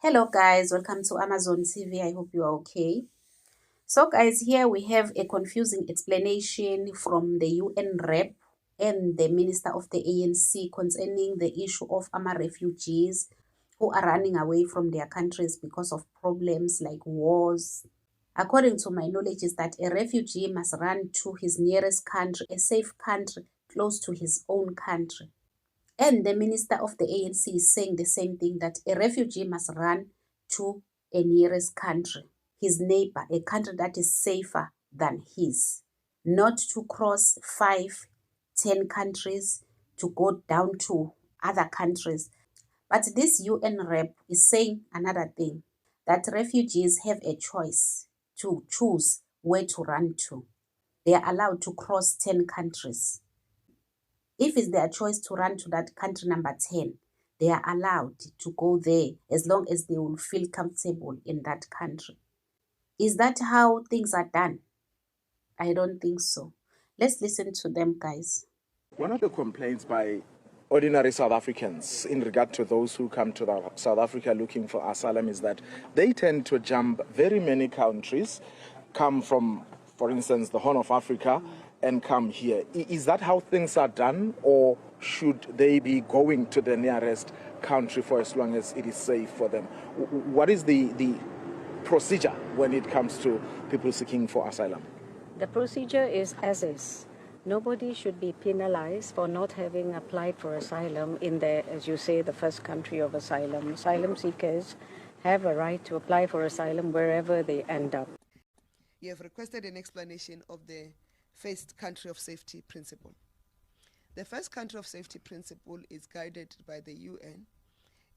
Hello guys, welcome to Amazon TV. I hope you are okay. So guys, here we have a confusing explanation from the UN rep and the minister of the ANC concerning the issue of refugees who are running away from their countries because of problems like wars. According to my knowledge is that a refugee must run to his nearest country, a safe country close to his own country. And the minister of the ANC is saying the same thing, that a refugee must run to a nearest country, his neighbor, a country that is safer than his, not to cross 5, 10 countries to go down to other countries. But this UN rep is saying another thing, that refugees have a choice to choose where to run to. They are allowed to cross 10 countries. If it's their choice to run to that country number 10, they are allowed to go there as long as they will feel comfortable in that country. Is that how things are done? I don't think so. Let's listen to them, guys. One of the complaints by ordinary South Africans in regard to those who come to South Africa looking for asylum is that they tend to jump very many countries, come from, for instance, the Horn of Africa, and come here. Is that how things are done, or should they be going to the nearest country for as long as it is safe for them? What is the procedure when it comes to people seeking for asylum? The procedure is as is. Nobody should be penalized for not having applied for asylum in the, as you say, the first country of asylum. Asylum seekers have a right to apply for asylum wherever they end up. You have requested an explanation of the first country of safety principle. The first country of safety principle is guided by the UN,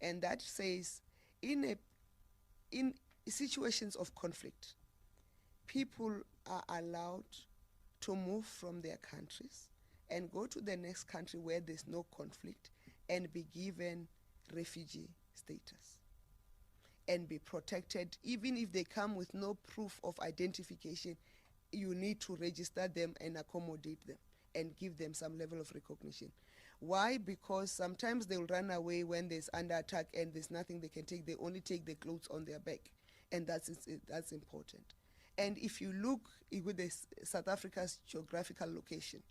and that says in situations of conflict, people are allowed to move from their countries and go to the next country where there's no conflict and be given refugee status and be protected. Even if they come with no proof of identification, you need to register them and accommodate them and give them some level of recognition. Why? Because sometimes they'll run away when there's under attack and there's nothing they can take. They only take the clothes on their back, and that's important. And if you look with South Africa's geographical location,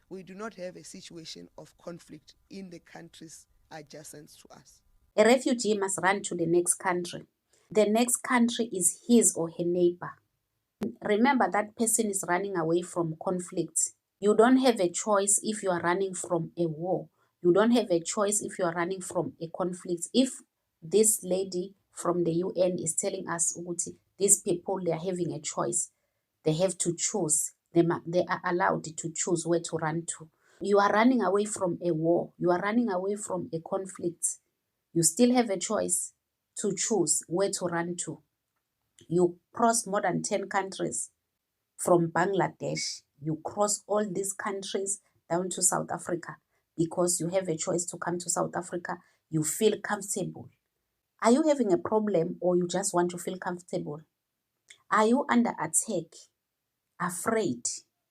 we do not have a situation of conflict in the countries adjacent to us. A refugee must run to the next country. The next country is his or her neighbor. Remember, that person is running away from conflict. You don't have a choice if you are running from a war. You don't have a choice if you are running from a conflict. If this lady from the UN is telling us, these people, they are having a choice. They have to choose. They are allowed to choose where to run to. You are running away from a war. You are running away from a conflict. You still have a choice to choose where to run to. You cross more than 10 countries from Bangladesh. You cross all these countries down to South Africa because you have a choice to come to South Africa. You feel comfortable. Are you having a problem, or you just want to feel comfortable? Are you under attack, afraid,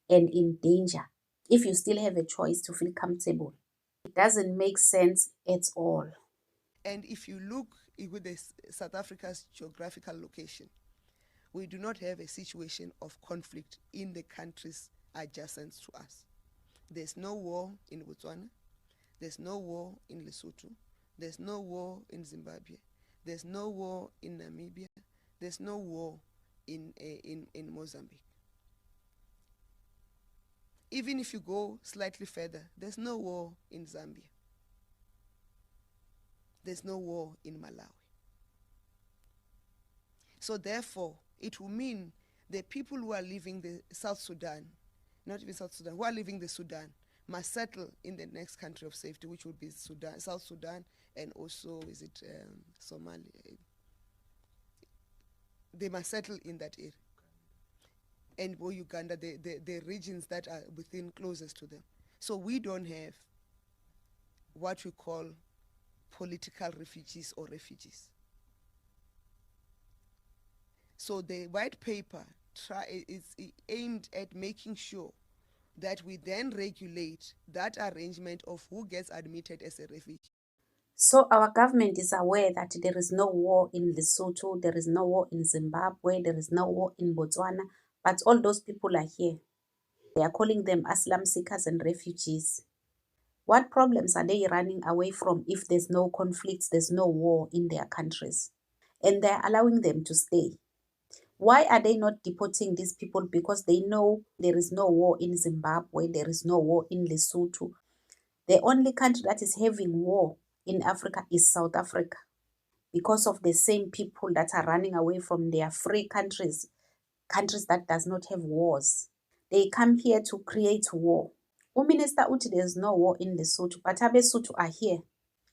and in danger? If you still have a choice to feel comfortable, it doesn't make sense at all. And if you look with South Africa's geographical location, we do not have a situation of conflict in the countries adjacent to us. There's no war in Botswana. There's no war in Lesotho. There's no war in Zimbabwe. There's no war in Namibia. There's no war in Mozambique. Even if you go slightly further, there's no war in Zambia. There's no war in Malawi. So therefore, it will mean the people who are leaving the South Sudan, not even South Sudan, who are leaving the Sudan, must settle in the next country of safety, which would be Sudan, South Sudan, and also, Somalia? They must settle in that area. And Uganda, the regions that are within closest to them. So we don't have what we call political refugees or refugees. So the white paper is aimed at making sure that we then regulate that arrangement of who gets admitted as a refugee. So our government is aware that there is no war in Lesotho, there is no war in Zimbabwe, there is no war in Botswana, but all those people are here. They are calling them asylum seekers and refugees. What problems are they running away from if there's no conflicts, there's no war in their countries? And they're allowing them to stay. Why are they not deporting these people? Because they know there is no war in Zimbabwe, there is no war in Lesotho. The only country that is having war in Africa is South Africa, because of the same people that are running away from their free countries that does not have wars. They come here to create war. Uminister uthi there's no war in Lesotho, but abeSotho are here.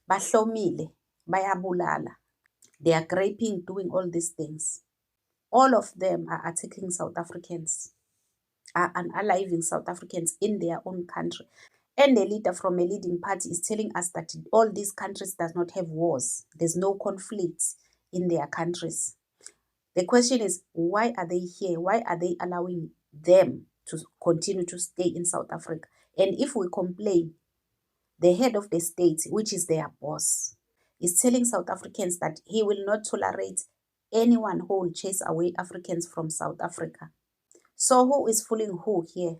Bahlomile, bayabulala. They are raping, doing all these things. All of them are attacking South Africans, are unaliving South Africans in their own country. And a leader from a leading party is telling us that all these countries does not have wars. There's no conflicts in their countries. The question is, why are they here? Why are they allowing them to continue to stay in South Africa? And if we complain, the head of the state, which is their boss, is telling South Africans that he will not tolerate anyone who will chase away Africans from South Africa. So who is fooling who here?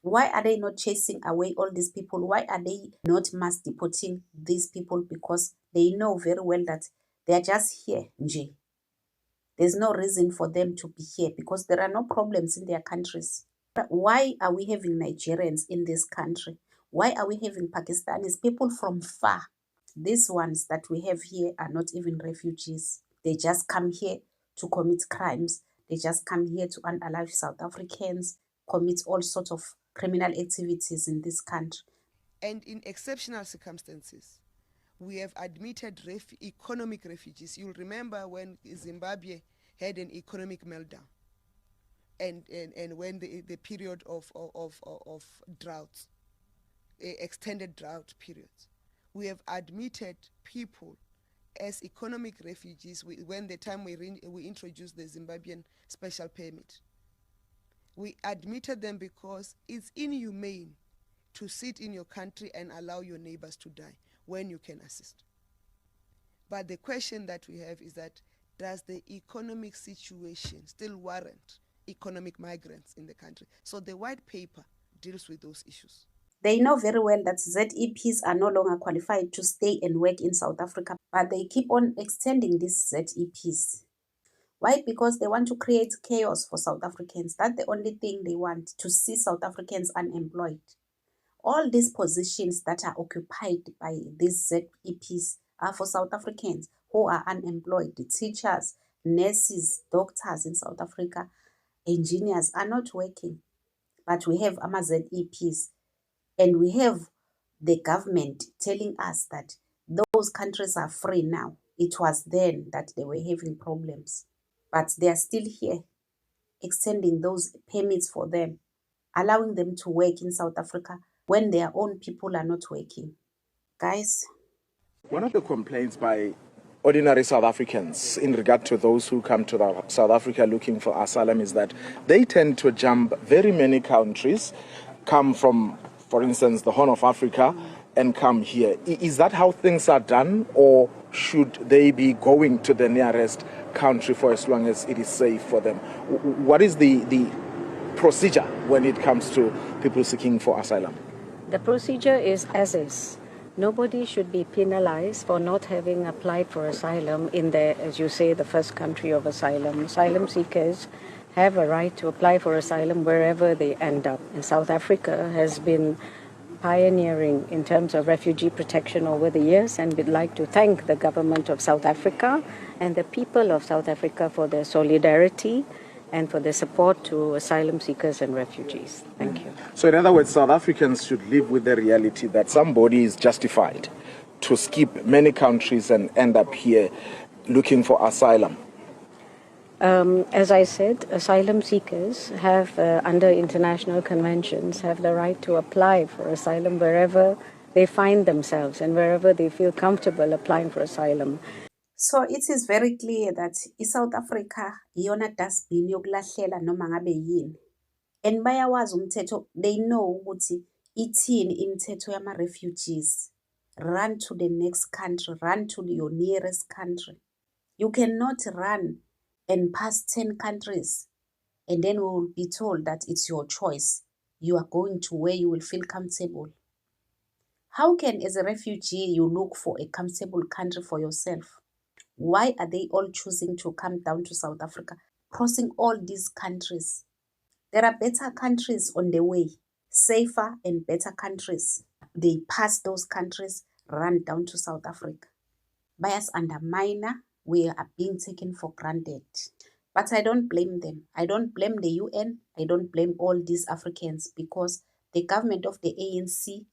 Why are they not chasing away all these people? Why are they not mass deporting these people? Because they know very well that they are just here, nje. There's no reason for them to be here because there are no problems in their countries. Why are we having Nigerians in this country? Why are we having Pakistanis, people from far? These ones that we have here are not even refugees. They just come here to commit crimes. They just come here to unalive South Africans, commit all sorts of criminal activities in this country. And in exceptional circumstances, we have admitted economic refugees. You'll remember when Zimbabwe had an economic meltdown, and when the period of droughts, extended drought periods, we have admitted people as economic refugees. When the time we introduced the Zimbabwean special permit, we admitted them because it's inhumane to sit in your country and allow your neighbors to die when you can assist. But the question that we have is that, does the economic situation still warrant economic migrants in the country? So the white paper deals with those issues. They know very well that ZEPs are no longer qualified to stay and work in South Africa, but they keep on extending these ZEPs. Why? Because they want to create chaos for South Africans. That's the only thing they want, to see South Africans unemployed. All these positions that are occupied by these ZEPs are for South Africans who are unemployed. The teachers, nurses, doctors in South Africa, engineers are not working. But we have ZEPs, and we have the government telling us that those countries are free now. It was then that they were having problems. But they are still here, extending those permits for them, allowing them to work in South Africa when their own people are not working. Guys? One of the complaints by ordinary South Africans in regard to those who come to South Africa looking for asylum is that they tend to jump very many countries, come from, for instance, the Horn of Africa, and come here. Is that how things are done, or should they be going to the nearest country for as long as it is safe for them? What is the procedure when it comes to people seeking for asylum? The procedure is as is. Nobody should be penalized for not having applied for asylum in as you say, the first country of asylum. Asylum seekers have a right to apply for asylum wherever they end up. And South Africa has been pioneering in terms of refugee protection over the years, and we'd like to thank the government of South Africa and the people of South Africa for their solidarity and for their support to asylum seekers and refugees. Thank you. So in other words, South Africans should live with the reality that somebody is justified to skip many countries and end up here looking for asylum. As I said, asylum seekers have, under international conventions, have the right to apply for asylum wherever they find themselves and wherever they feel comfortable applying for asylum. So it is very clear that South Africa iyona dustbin yokulahlela noma ngabe yini. And bayawazi umthetho, they know ukuthi ithini imithetho yama refugees. run to the next country, run to your nearest country. You cannot run and pass 10 countries and then we will be told that it's your choice. You are going to where you will feel comfortable. How can, as a refugee, you look for a comfortable country for yourself? Why are they all choosing to come down to South Africa, crossing all these countries? There are better countries on the way, safer and better countries. They pass those countries, run down to South Africa. Bias underminer, we are being taken for granted. But I don't blame them. I don't blame the UN. I don't blame all these Africans because the government of the ANC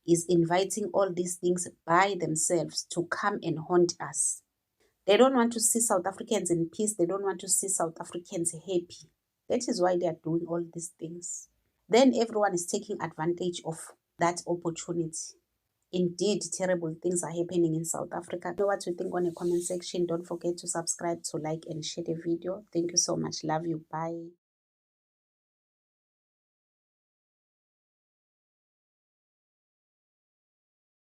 is inviting all these things by themselves to come and haunt us. They don't want to see South Africans in peace. They don't want to see South Africans happy. That is why they are doing all these things. Then everyone is taking advantage of that opportunity. Indeed, terrible things are happening in South Africa. Know what you think on the comment section. Don't forget to subscribe, to like and share the video. Thank you so much. Love you. Bye.